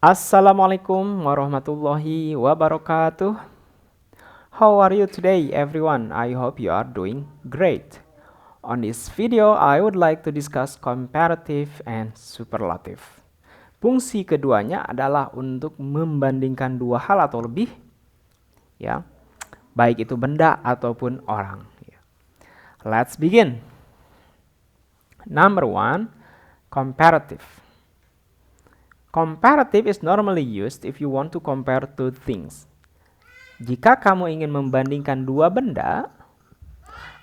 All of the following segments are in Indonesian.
Assalamualaikum warahmatullahi wabarakatuh. How are you today, everyone? I hope you are doing great. On this video, I would like to discuss comparative and superlative. Fungsi keduanya adalah untuk membandingkan dua hal atau lebih, ya, baik itu benda ataupun orang. Let's begin. Number one, comparative. Comparative is normally used if you want to compare two things. Jika kamu ingin membandingkan dua benda,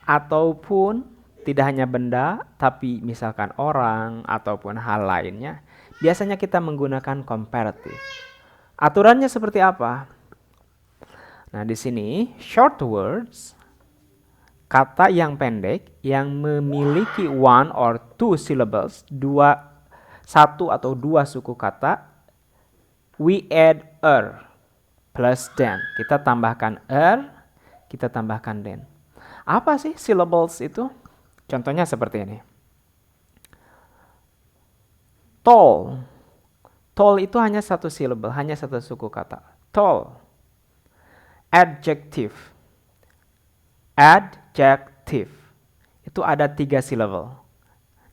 ataupun tidak hanya benda, tapi misalkan orang ataupun hal lainnya, biasanya kita menggunakan comparative. Aturannya seperti apa? Nah, di sini short words, kata yang pendek yang memiliki one or two syllables, satu atau dua suku kata, we add er plus then. Kita tambahkan er, kita tambahkan then. Apa sih syllables itu? Contohnya seperti ini. Tall. Tall itu hanya satu syllable, hanya satu suku kata. Tall. Adjective. Adjective. Itu ada 3 syllable.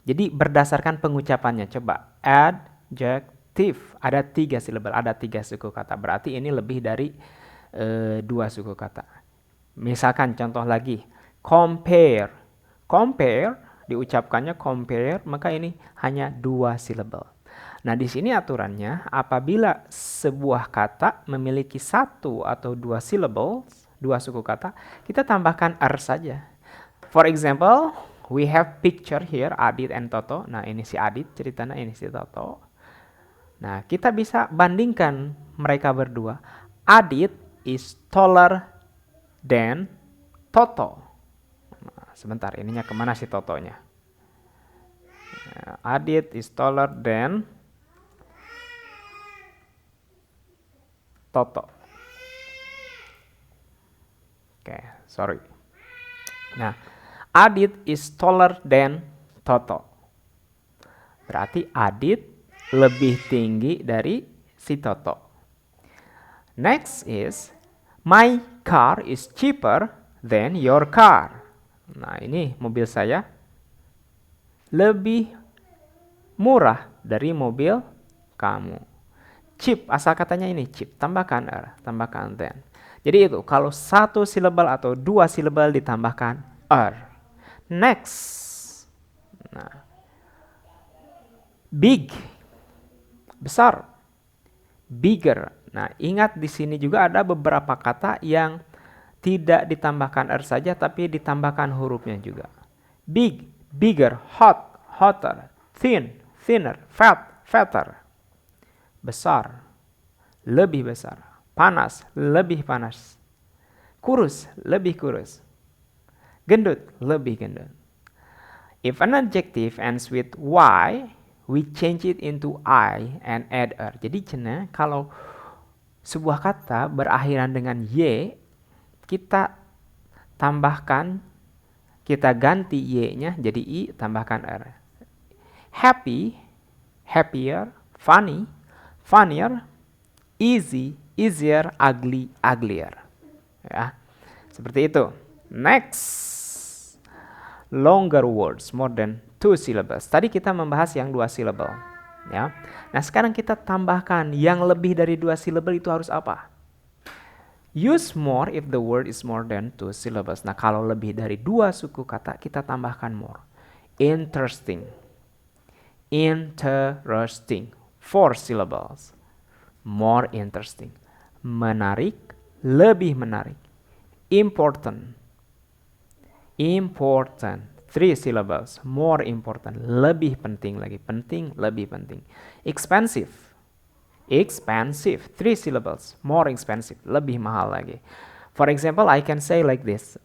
Jadi berdasarkan pengucapannya, coba. Adjective. Ada 3 syllable, ada 3 suku kata. Berarti ini lebih dari 2 suku kata. Misalkan contoh lagi. Compare. Compare, diucapkannya compare, maka ini hanya 2 syllable. Nah, di sini aturannya, apabila sebuah kata memiliki 1 atau 2 syllables, 2 suku kata, kita tambahkan er saja. For example, we have picture here, Adit and Toto. Nah, ini si Adit ceritanya, ini si Toto. Nah, kita bisa bandingkan mereka berdua. Adit is taller than Toto. Nah, sebentar, ininya kemana si Totonya? Nah, Adit is taller than Toto. Oke, sorry. Nah, Adit is taller than Toto. Berarti Adit lebih tinggi dari si Toto. Next is, my car is cheaper than your car. Nah, ini mobil saya lebih murah dari mobil kamu. Cheap, asal katanya ini cheap. Tambahkan er, tambahkan than. Jadi itu, kalau 1 syllable atau 2 syllable ditambahkan er. Next. Nah, big. Besar. Bigger. Nah, ingat di sini juga ada beberapa kata yang tidak ditambahkan er saja, tapi ditambahkan hurufnya juga. Big, bigger, hot, hotter, thin, thinner, fat, fatter. Besar, lebih besar. Panas, lebih panas. Kurus, lebih kurus. Gendut, lebih gendut. If an adjective ends with y, we change it into I and add er. Jadi kalau sebuah kata berakhiran dengan y, kita tambahkan, kita ganti y-nya jadi i, tambahkan er. Happy, happier, funny, funnier, easy, easier, ugly, uglier. Ya, seperti itu. Next. Longer words, more than 2 syllables. Tadi kita membahas yang 2 syllable. Ya. Nah, sekarang kita tambahkan yang lebih dari 2 syllable itu harus apa? Use more if the word is more than 2 syllables. Nah, kalau lebih dari 2 suku kata, kita tambahkan more. Interesting. Interesting. 4 syllables. More interesting. Menarik, lebih menarik. Important. Important. 3 syllables. More important. Lebih penting lagi. Penting, lebih penting. Expensive. Expensive. 3 syllables. More expensive. Lebih mahal lagi. For example, I can say like this.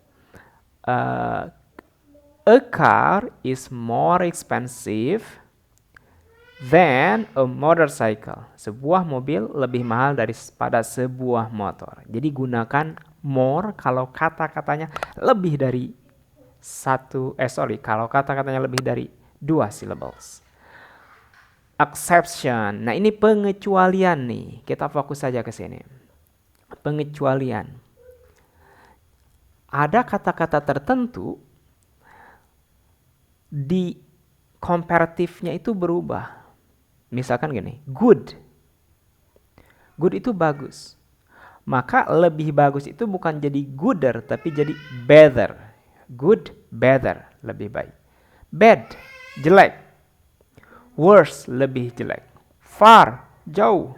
A car is more expensive than a motorcycle. Sebuah mobil lebih mahal daripada sebuah motor. Jadi gunakan more kalau kata-katanya lebih dari kalau kata-katanya lebih dari 2 syllables. Exception. Nah, ini pengecualian nih. Kita fokus saja ke sini. Pengecualian. Ada kata-kata tertentu di komparatifnya itu berubah. Misalkan gini, good. Good itu bagus. Maka lebih bagus itu bukan jadi gooder, tapi jadi better. Good, better, lebih baik. Bad, jelek. Worse, lebih jelek. Far, jauh.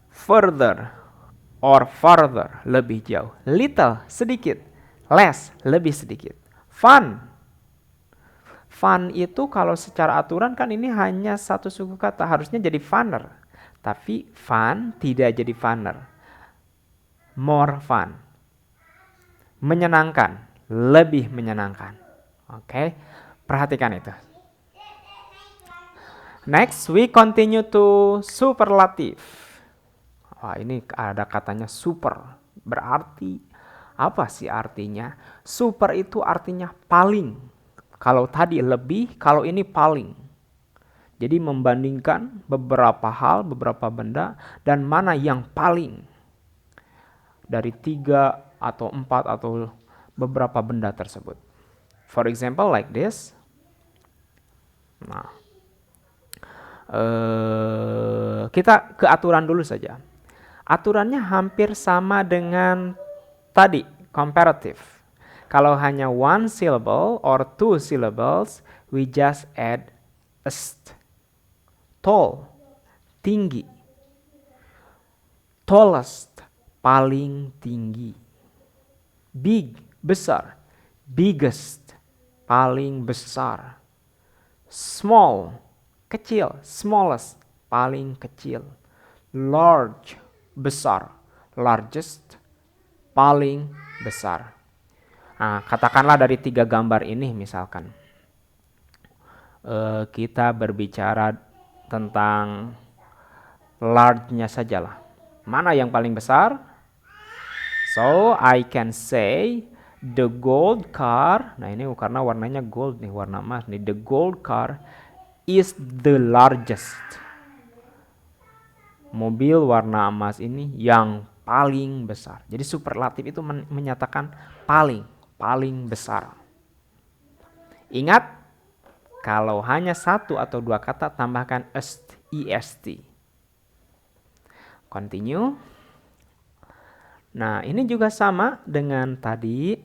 Further or farther, lebih jauh. Little, sedikit. Less, lebih sedikit. Fun. Fun itu kalau secara aturan kan ini hanya satu suku kata. Harusnya jadi funner. Tapi fun tidak jadi funner. More fun. Menyenangkan. Lebih menyenangkan. Oke, perhatikan itu. Next, we continue to superlative. Wah, ini ada katanya super. Berarti, apa sih artinya? Super itu artinya paling. Kalau tadi lebih, kalau ini paling. Jadi membandingkan beberapa hal, beberapa benda, dan mana yang paling. Dari 3 atau 4 atau beberapa benda tersebut. For example, like this. Nah, kita ke aturan dulu saja. Aturannya hampir sama dengan tadi, comparative. Kalau hanya one syllable or two syllables, we just add est. Tall, tinggi. Tallest, paling tinggi. Big, besar. Biggest, paling besar. Small, kecil. Smallest, paling kecil. Large, besar. Largest, paling besar. Nah, katakanlah dari 3 gambar ini misalkan. Kita berbicara tentang large-nya sajalah. Mana yang paling besar? So, I can say the gold car. Nah, ini karena warnanya gold nih, warna emas nih. The gold car is the largest. Mobil warna emas ini yang paling besar. Jadi superlatif itu menyatakan paling besar. Ingat, kalau hanya 1 atau 2 kata tambahkan est. Continue. Nah, ini juga sama dengan tadi.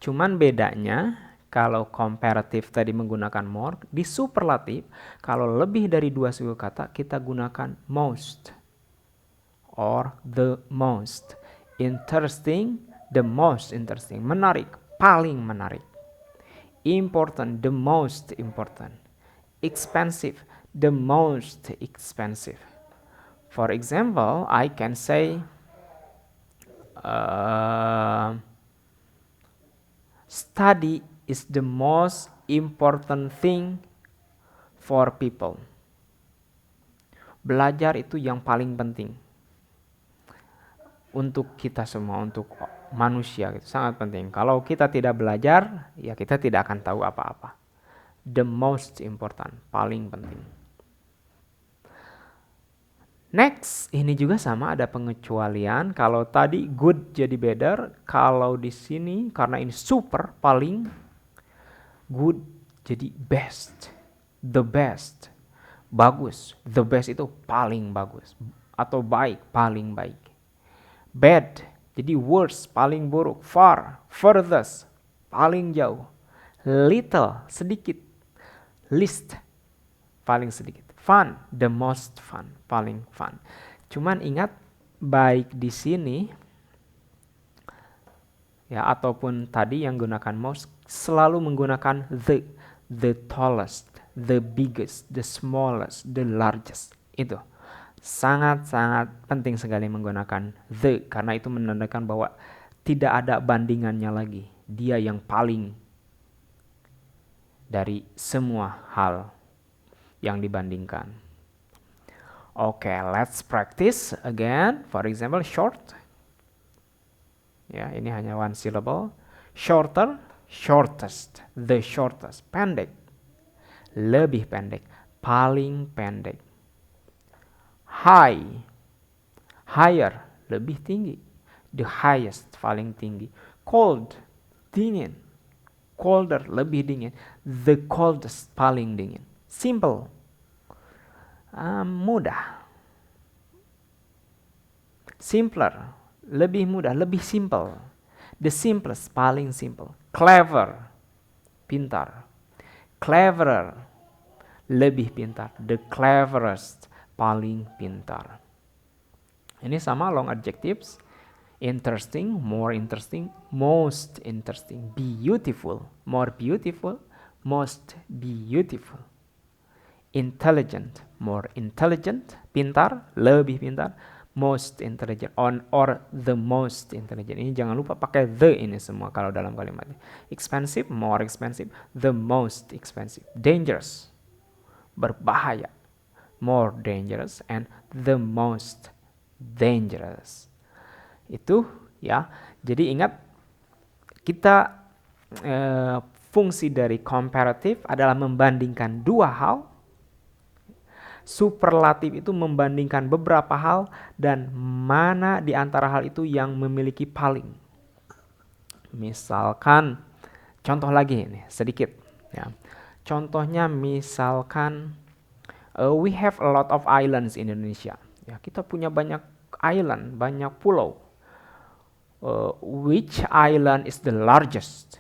Cuman bedanya kalau comparative tadi menggunakan more, di superlatif kalau lebih dari 2 suku kata kita gunakan most or the most. Interesting, the most interesting. Menarik, paling menarik. Important, the most important. Expensive, the most expensive. For example, I can say study is the most important thing for people. Belajar itu yang paling penting untuk kita semua, untuk manusia, gitu, sangat penting. Kalau kita tidak belajar, ya kita tidak akan tahu apa-apa. The most important, paling penting. Next, ini juga sama, ada pengecualian. Kalau tadi good jadi better, kalau di sini karena ini super, paling, good jadi best. The best, bagus. The best itu paling bagus. Atau baik, paling baik. Bad, jadi worse, paling buruk. Far, furthest, paling jauh. Little, sedikit. Least, paling sedikit. Fun, the most fun, paling fun. Cuman ingat, baik di sini ya ataupun tadi yang gunakan most selalu menggunakan the tallest, the biggest, the smallest, the largest. Itu sangat-sangat penting sekali menggunakan the, karena itu menandakan bahwa tidak ada bandingannya lagi. Dia yang paling dari semua hal yang dibandingkan. Okay, let's practice again. For example, short. Ya, ini hanya one syllable. Shorter, shortest, the shortest. Pendek, lebih pendek. paling pendek. High, higher, lebih tinggi. The highest, paling tinggi. Cold, dingin. Colder, lebih dingin. The coldest, paling dingin. Simple, mudah. Simpler, lebih mudah, lebih simple. The simplest, paling simple. Clever, pintar. Cleverer, lebih pintar. The cleverest, paling pintar. Ini sama long adjectives. Interesting, more interesting, most interesting. Beautiful, more beautiful, most beautiful. Intelligent, more intelligent, pintar, lebih pintar. Most intelligent, or the most intelligent. Ini jangan lupa pakai the ini semua kalau dalam kalimat ini. Expensive, more expensive, the most expensive. Dangerous, berbahaya, more dangerous, and the most dangerous. Itu ya. Jadi ingat, kita fungsi dari comparative adalah membandingkan dua hal. Superlatif itu membandingkan beberapa hal dan mana di antara hal itu yang memiliki paling. Misalkan, contoh lagi ini sedikit ya. Contohnya misalkan we have a lot of islands in Indonesia. Ya, kita punya banyak island, banyak pulau. Which island is the largest?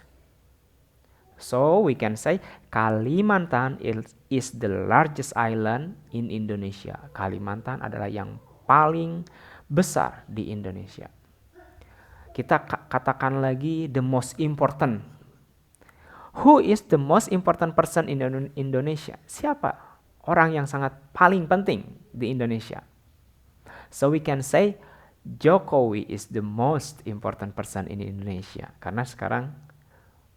So we can say Kalimantan is the largest island in Indonesia. Kalimantan adalah yang paling besar di Indonesia. Kita katakan lagi the most important. Who is the most important person in Indonesia? Siapa orang yang sangat paling penting di Indonesia? So we can say Jokowi is the most important person in Indonesia. Karena sekarang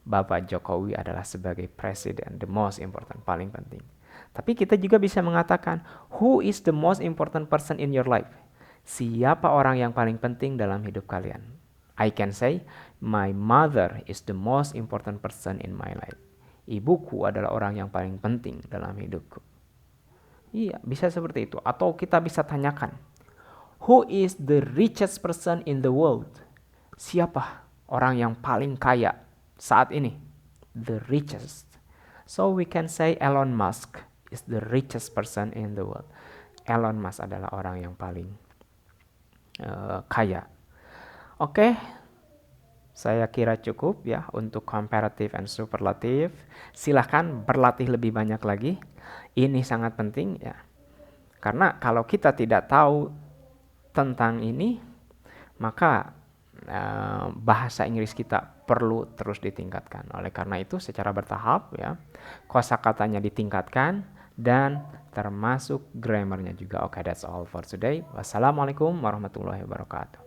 Bapak Jokowi adalah sebagai presiden, the most important, paling penting. Tapi kita juga bisa mengatakan, who is the most important person in your life? Siapa orang yang paling penting dalam hidup kalian? I can say, my mother is the most important person in my life. Ibuku adalah orang yang paling penting dalam hidupku. Iya, bisa seperti itu. Atau kita bisa tanyakan, who is the richest person in the world? Siapa orang yang paling kaya saat ini? The richest. So we can say Elon Musk is the richest person in the world. Elon Musk adalah orang yang paling kaya. Oke, saya kira cukup ya untuk comparative and superlative. Silahkan berlatih lebih banyak lagi. Ini sangat penting ya. Karena kalau kita tidak tahu tentang ini, maka bahasa Inggris kita perlu terus ditingkatkan. Oleh karena itu secara bertahap ya, kosakatanya ditingkatkan dan termasuk grammarnya juga. Oke, that's all for today. Wassalamualaikum warahmatullahi wabarakatuh.